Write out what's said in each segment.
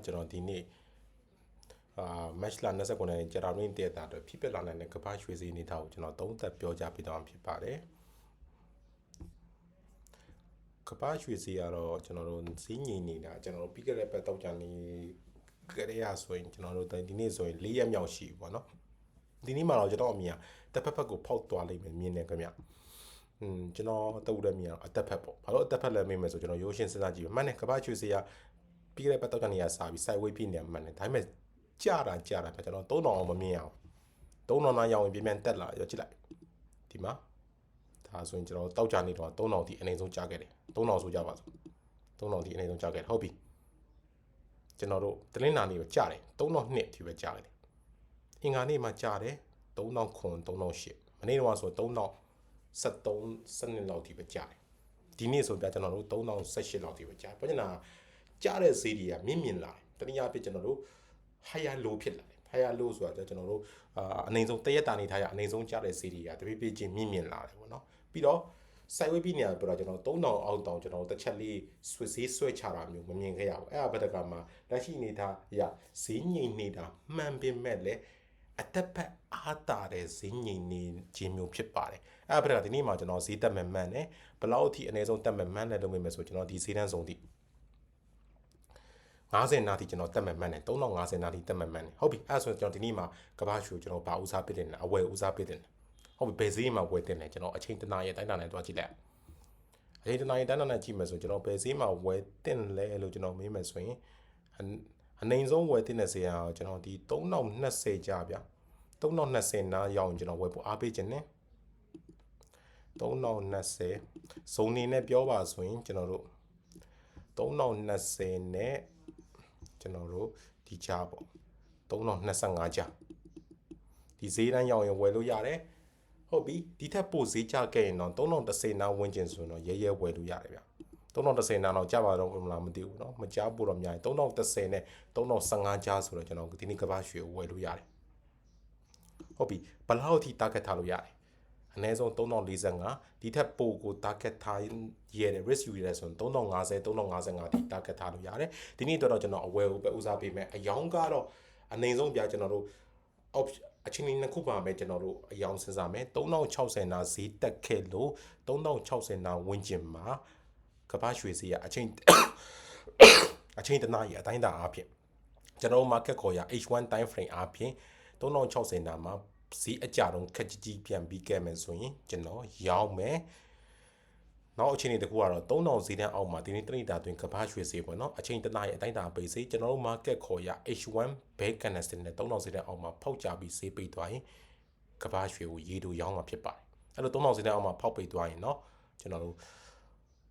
ကျွန်တော်ဒီနေ့match လာ29နဲ့ကြာတာရင်းတည့်တာတော့ဖြစ်ပလာနိုင်တဲ့ကမ္ဘာရွှေစည်းနေတာကိုကျွန်တော်သုံးသပ်ပြောကြားပေးသွားမှာဖြစ်ပါတယ်ကမ္ဘာရွှေစည်းကတော့ကျွန်တော်တို့ဈေးငြိမ်နေတာကျွန်တော်တို့ပြီးခဲ့တဲ့ပတ်တောက်ကြနေကြရဆိုရင်ကျွန်တော်တို့ဒီနေ့ဆိုရင်4ရက်မြောက်ရှိပြီပေါ့နော်ဒီနေ့မှာတော့ကျွန်တော်အမြင်တစ်ဖက်ဖက်ကိုဖောက်သွားလိမ့်မယ်မြင်နေကြမြကျွန်တော်တူတဲ့မြင်အတက်ဖက်ပေါ့ဘာလို့အတက်ဖက်လဲမေးမယ်ဆိုကျွန်တော်ရိုးရှင်းစဉ်းစားကြည့်မှန်တယ်ကမ္ဘာရွှေစည်းကပြီးခဲ့တဲ့ပတ်တောက်ကြနေရစာပြီး sideways ပြနေမှန်တယ်ဒါပေမဲ့ကြာတာကျွန်တော်3000အောင်မမြင်အောင်3000နားရောက်ရင်ပြန်တက်လာရောကြည့်လိုက်ဒီမှာဒါဆိုရင်ကျွန်တော်တောက်ကြနေတော့3000ထိအနေဆုံးကြာခဲ့တယ်3000ဆိုကြပါစို့3000ထိအနေဆုံးကြာခဲ့တယ်ဟုတ်ပြီကျွန်တော်တို့တလင်းနာနေပဲကြာတယ်3002ထိပဲကြာခဲ့တယ်အင်္ဂါနေ့မှာကြာတယ်3000ခွန်3008မနေ့တော့ဆို3073စနစ်လောက်ထိပဲကြာတယ်ဒီနေ့ဆိုပြကျွန်တော်တို့3018လောက်ထိပဲကြာပြဿနာကြာတဲ့ဈေးတွေကမြင့်လာတယ်တနည်းအားဖြင့်ကျွန်တော်တို့higher low ဖြစ်လာတယ် higher low ဆိုတာကျွန်တော်တို့အနေဆုံးတရက်တာနေထားရအနေဆုံးကျတဲ့ဈေးတွေကတပိပိချင်းမြင့်လာတယ်ပေါ့နော်ပြီးတော့ sideways ပြီးနေရပြတော့ကျွန်တော်3000အောက်တောင်ကျွန်တော်တို့တစ်ချက်လေးဆွေးဆွဲချတာမျိုးမမြင်ခဲ့ရဘူးအဲ့အဘက်ကမှာလက်ရှိနေတာရဈေးငြိမ်နေတာမှန်ပေမဲ့လည်းအတက်ဖက်အားတာတဲ့ဈေးငြိမ်နေခြင်းမျိုးဖြစ်ပါတယ်အဲ့အဘက်ကဒီနေ့မှာကျွန်တော်ဈေးတက်မှန်တယ်ဘလောက်အထိအနေဆုံးတက်မှန်တယ်လို့မြင်မယ်ဆိုကျွန်တော်ဒီဈေးတန်းဆုံးထိ50နာတီကျွန်တော်တက်မှန်တယ်3050နာတီတက်မှန်တယ်ဟုတ်ပြီအဲ့ဆိုကျွန်တော်ဒီနေ့မှာကဘာရှူကျွန်တော်ဘာဦးစားပေးတယ်အဝယ်ဦးစားပေးတယ်ဟုတ်ပြီဘယ်ဈေးမှာဝယ်တင်လဲကျွန်တော်အချိန်တနာရဲ့တိုင်းတာနဲ့တွားကြည့်လိုက်အချိန်တနာရဲ့တိုင်းတာနဲ့ကြည့်မယ်ဆိုကျွန်တော်ဘယ်ဈေးမှာဝယ်တင်လဲလို့ကျွန်တော်မေးမယ်ဆိုရင်အနေဆုံးဝယ်တင်တဲ့ဈေးကကျွန်တော်ဒီ3020ကြာဗျ3020နားရောက်ရင်ကျွန်တော်ဝယ်ဖို့အားပေးခြင်းနဲ့3020ဇုံနေနဲ့ပြောပါဆိုရင်ကျွန်တော်တို့3020နဲ့ကျွန်တော်တို့ဒီချာပေါ့3025ချာဒီဈေးတန်းရောက်ရင်ဝယ်လို့ရတယ်ဟုတ်ပြီဒီထက်ပိုဈေးချခဲ့ရင်တော့3010နားဝန်းကျင်ဆိုတော့ရဲဝယ်လို့ရတယ်ဗျ3010နားတော့ကြပါတော့မလားမသိဘူးเนาะမကြားပို့တော့များ3010နဲ့3015ချာဆိုတော့ကျွန်တော်ဒီနေ့ကဘာရွှေကိုဝယ်လို့ရတယ်ဟုတ်ပြီဘယ်လောက်ထိ target ထားလို့ရတယ်အနည်းဆုံး3045ဒီထက်ပိုကို target ထားရတဲ့ risk ယူရတဲ့ဆိုရင်3050 3055ဒီ target ထားလို့ရတယ်ဒီနေ့တော့ကျွန်တော်အဝယ်ကိုပဲဦးစားပေးမယ်အယောင်ကတော့အနေဆုံးပြကျွန်တော်တို့ အချိန်နှစ်ခုပါပဲကျွန်တော်တို့အယောင်စဉ်းစားမယ်3060နာဈေးတက်ခဲ့လို့3060နာဝန်းကျင်မှာကဘာရွှေဈေးကအချိန်တနားရအတိုင်းတာအားဖြင့်ကျွန်တော် market ခေါ်ရ H1 time frame အားဖြင့်3060နာမှာဈေးအကြတော့ခက်ကြီးပြန်ပြီးခဲ့မယ်ဆိုရင်ကျွန်တော်ရောင်းမယ်နောက်အချိန်တစ်ခုကတော့3000ဈေးတန်းအောက်မှာဒီနေ့တနေ့တာတွင်ကဘာရွှေဈေးပေါ့နော်အချိန်တနားရဲ့အတိုင်းတာပိတ်ဈေးကျွန်တော်တို့ market ခေါ်ရ H1 bear candlestick နဲ့3000ဈေးတန်းအောက်မှာဖောက်ကြပြီးဈေးပိတ်သွားရင်ကဘာရွှေကိုရေတူရောင်းမှာဖြစ်ပါတယ်အဲ့လို3000ဈေးတန်းအောက်မှာဖောက်ပိတ်သွားရင်เนาะကျွန်တော်တို့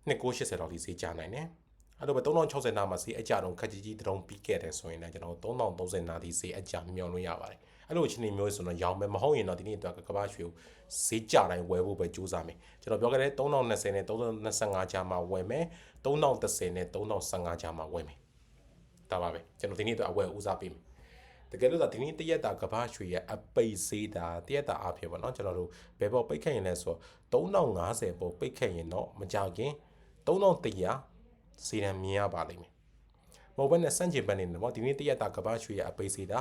2980လောက်ဒီဈေးကျနိုင်တယ်အဲ့လိုပဲ3060နားမှာဈေးအကြတော့ခက်ကြီးတုံးပြီးခဲ့တယ်ဆိုရင်လည်းကျွန်တော်3030နားဒီဈေးအကြမျှော်လို့ရပါတယ်အဲ့လိုအချိန်မျိုးဆိုတော့ရောင်းမယ်မဟုတ်ရင်တော့ဒီနေ့အတွက်ကဘာရွှေကိုဈေးကြတိုင်းဝယ်ဖို့ပဲကြိုးစားမယ်ကျွန်တော်ပြောခဲ့တဲ့3020နဲ့3025ကြားမှာဝယ်မယ်3010နဲ့3015ကြားမှာဝယ်မယ်ဒါပါပဲကျွန်တော်ဒီနေ့အတွက်အဝယ်ဦးစားပေးမယ်တကယ်လို့ဒါဒီနေ့တရက်တာကဘာရွှေရဲ့အပိတ်ဈေးတာတရက်တာအဖြစ်ပေါ့နော်ကျွန်တော်တို့ဘယ်ပေါ်ပိတ်ခဲ့ရင်လဲဆိုတော့3050ပေါ်ပိတ်ခဲ့ရင်တော့မကြခင်3100ဈေးတန်းမြင်ရပါလိမ့်မယ်မဟုတ်ဘဲနဲ့စန့်ကျင်ဘက်နေတယ်ပေါ့ဒီနေ့တရက်တာကဘာရွှေရဲ့အပိတ်ဈေးတာ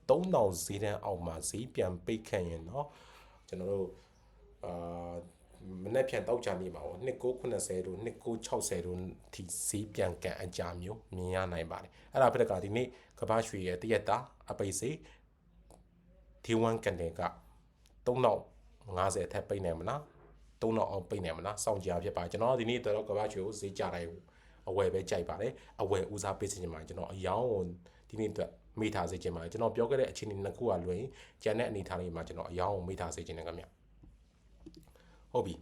3000ဈေးတန်းအောက်မှာဈေးပြန်ပိတ်ခဲ့ရင်တော့ကျွန်တော်တို့မနေ့ပြန်တောက်ကြနေပါဘူး2990တို့2960တို့ထိဈေးပြန်ကန်အကြမျိုးမြင်ရနိုင်ပါတယ်အဲ့ဒါဖြစ်တဲ့ကဒီနေ့ကဘာရွှေရဲ့တရက်တာအပိတ်ဈေး D1 ကန်တယ်က3050အထက်ပိတ်နိုင်မလား3000အောင်ပိတ်နိုင်မလားစောင့်ကြရဖြစ်ပါကျွန်တော်ဒီနေ့တော့ကဘာရွှေကိုဈေးကြတိုင်းအဝယ်ပဲကြိုက်ပါတယ်အဝယ်ဦးစားပေးစီချင်ပါတယ်ကျွန်တော်အယောင်းကိုဒီနေ့အတွက်မိထားစေချင်ပါတယ်ကျွန်တော်ပြောခဲ့တဲ့အခြေအနေနှစ်ခုကလွင်ကျန်တဲ့အနေထားလေးမှာကျွန်တော်အယောင်းကိုမိထားစေချင်တယ်ခင်ဗျဟုတ်ပြီ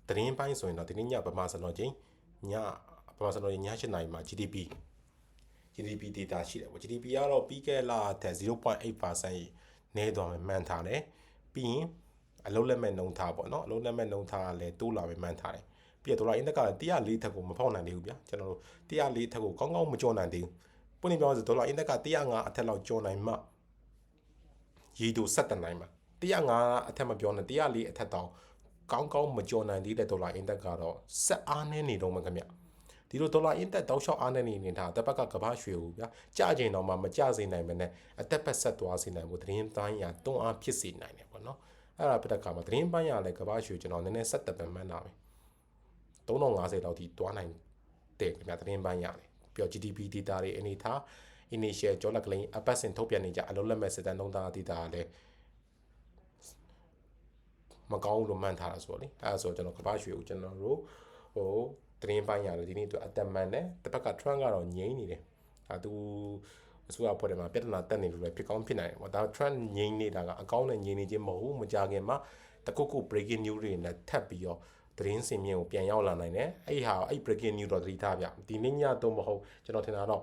တရင်ပိုင်းဆိုရင်တော့ဒီနေ့ညပမာစံတော်ချင်းညပမာစံတော်ည8နာရီမှာ GDP data ရှိတယ်ပေါ့ GDP ကတော့ပြီးခဲ့လာတဲ့ 0.8% နည်းသွားမယ်မှန်းထားတယ်ပြီးရင်အလုံးလက်မဲ့နှုံထားပေါ့နော်အလုံးလက်မဲ့နှုံထားကလည်းတိုးလာပဲမှန်းထားတယ်ပြီးတော့ဒေါ်လာအင်ဒက်က104ထက်ကိုမဖောက်နိုင်သေးဘူးဗျာကျွန်တော်တို့104ထက်ကိုကောင်းကောင်းမကျော်နိုင်သေးဘူးပွင့်နေပြောဆိုဒေါ်လာအင်ဒက်က105အထက်လောက်ကျော်နိုင်မှရေတိုဆက်တနိုင်မှာ105အထက်မပြောနဲ့104အထက်တောင်ကောင်းကောင်းမကျော်နိုင်သေးတဲ့ဒေါ်လာအင်ဒက်ကတော့ဆက်အားနည်းနေတော့မှခင်ဗျ ဒီလိုဒေါ်လာအင်တက်တောက်လျှောက်အားနေနေတာအသက်ဘက်ကကဘာရွှေကိုဗျာကြကြင်တော့မှမကြစေနိုင်မနဲ့အသက်ဘက်ဆက်သွားစေနိုင်ဘူးသတင်းပိုင်းရတွန်းအားဖြစ်စေနိုင်တယ်ပေါ့နော်အဲ့ဒါပြတဲ့ခါမှာသတင်းပိုင်းရလည်းကဘာရွှေကျွန်တော်နည်းနည်းဆက်တက်ပံမှန်းတာပဲ3050လောက်ထိတွားနိုင်တယ်ခင်ဗျာသတင်းပိုင်းရတယ်ပြီးတော့ GDP data တွေအနေထား initial ကြောလက်ကလေးအပတ်စဉ်ထုတ်ပြန်နေကြအလုံးလက်မဲ့စစ်တမ်း3data ကလည်းမကောင်းလို့မှန်းထားတာဆိုတော့လေအဲ့ဒါဆိုကျွန်တော်ကဘာရွှေကိုကျွန်တော်တို့သတင်းပိုင်းရတယ်ဒီနေ့သူအတက်မှန်တယ်တစ်ဖက်က trend ကတော့ငြိမ့်နေတယ်ဒါသူအစိုးရဖွဲ့တယ်မှာပြဿနာတက်နေလို့လည်းဖြစ်ကောင်းဖြစ်နိုင်တယ်ပေါ့ဒါ trend ငြိမ့်နေတာကအကောင်းနဲ့ငြိမ့်နေခြင်းမဟုတ်ဘူးမကြခင်မှာတခုခု breaking news တွေနဲ့ထပ်ပြီးတော့သတင်းစင်မြင့်ကိုပြန်ရောက်လာနိုင်တယ်အဲ့ breaking news တော့သတိထားဗျဒီနေ့ညတော့မဟုတ်ကျွန်တော်ထင်တာတော့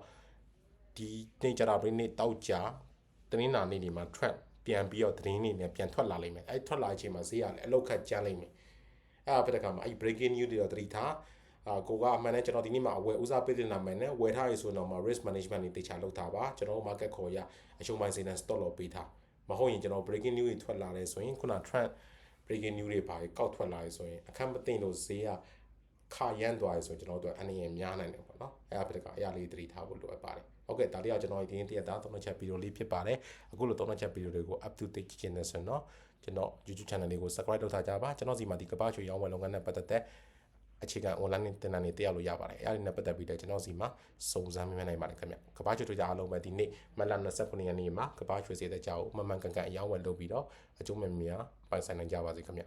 ဒီနေ့ကြတာပြင်းနေ့တောက်ကြတင်းနာနေ့ဒီမှာ trend ပြန်ပြီးတော့သတင်းတွေနဲ့ပြန်ထွက်လာလိမ့်မယ်အဲ့ထွက်လာတဲ့အချိန်မှာဈေးကလည်းအလောက်ခတ်ကျန်းလိမ့်မယ်အဲ့ဖြစ်တဲ့အခါမှာအဲ့ breaking news တွေတော့သတိထားကိုကအမှန်နဲ့ကျွန်တော်ဒီနေ့မှာအဝယ်ဦးစားပေးတဲ့နာမည်နဲ့ဝယ်ထားရဆိုတော့မှ risk management တွေတေချာလုပ်ထားပါကျွန်တော် market ခေါ်ရအရှုံးပိုင်းစိမ်းနဲ့ stop loss ပေးထားမဟုတ်ရင်ကျွန်တော် breaking news တွေထွက်လာတယ်ဆိုရင်ခုန trend breaking news တွေပါကောက်ထွက်လာရဆိုရင်အခက်မသိလို့ဈေးကခရမ်းသွားရဆိုရင်ကျွန်တော်တို့အနေနဲ့များနိုင်တယ်ပေါ့နော်အဲ့ဖြစ်တဲ့ကအရာလေးသတိထားဖို့လိုအပ်ပါတယ်ဟုတ်ကဲ့ဒါလေးကကျွန်တော်ဒီနေ့တရက်သားသုံးချက်ဗီဒီယိုလေးဖြစ်ပါတယ်အခုလိုသုံးချက်ဗီဒီယိုတွေကို up to date ကြည့်ချင်တယ်ဆိုတော့ကျွန်တော် YouTube channel လေးကို subscribe လုပ်ထားကြပါကျွန်တော်စီမှာဒီကဘာချွေရောင်းဝယ်လုပ်ငန်းနဲ့ပတ်သက်တဲ့အခြေခံ online သင်တန်းတွေတက်လို့ရပါတယ်အဲ့ဒါနဲ့ပတ်သက်ပြီးတော့ကျွန်တော်စီမှာစုံစမ်းမြင်နိုင်ပါတယ်ခင်ဗျကဘာချွေတို့ကြအားလုံးပဲဒီနေ့မလ29ရက်နေ့မှာကဘာချွေစေတဲ့ကြောက်မှန်မှန်ကန်ကန်အရောင်းဝယ်လုပ်ပြီးတော့အကျိုးမဲ့များပိုင်ဆိုင်နိုင်ကြပါစေခင်ဗျ